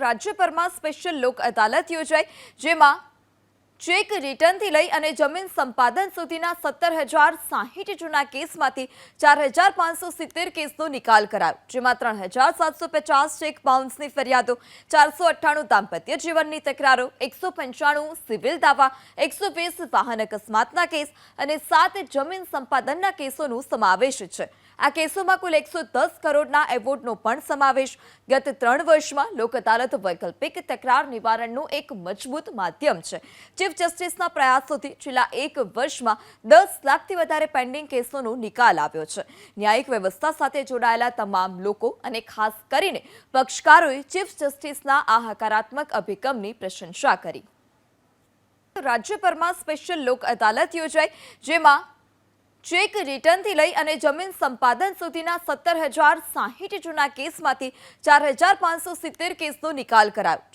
રાજ્યભરમાં સ્પેશિયલ લોક અદાલત યોજાઈ, જેમાં ચેક રિટર્નથી લઈ અને જમીન સંપાદન સુધીના 17,060 જૂના કેસમાંથી 4,570 કેસનો નિકાલ કરાયો, જેમાં 3,750 ચેક બાઉન્સની ફરિયાદો, 498 દાંપત્ય જીવનની તકરારો, 195 સિવિલ દાવા, 120 વાહન અકસ્માતના કેસ અને 7 જમીન સંપાદનના કેસોનો સમાવેશ છે। આ કેસોમાં કુલ 110 કરોડના એવોર્ડનો પણ સમાવેશ। ગત 3 વર્ષમાં લોક અદાલત વૈકલ્પિક તકરાર નિવારણનું એક મજબૂત માધ્યમ છે। ચીફ જસ્ટિસના પ્રયાસોથી છેલ્લા 1 વર્ષમાં 10 લાખથી વધારે પેન્ડિંગ કેસોનો નિકાલ આવ્યો છે। ન્યાયિક વ્યવસ્થા સાથે જોડાયેલા તમામ લોકો અને ખાસ કરીને પક્ષકારોએ ચીફ જસ્ટિસના આ હકારાત્મક અભિગમની પ્રશંસા કરી। રાજ્યભરમાં સ્પેશિયલ લોક અદાલત યોજાઈ, જેમાં ચેક રિટર્નથી લઈ અને જમીન સંપાદન સુધીના 17,060 જૂના કેસમાંથી 4,570 કેસનો નિકાલ કરાયો।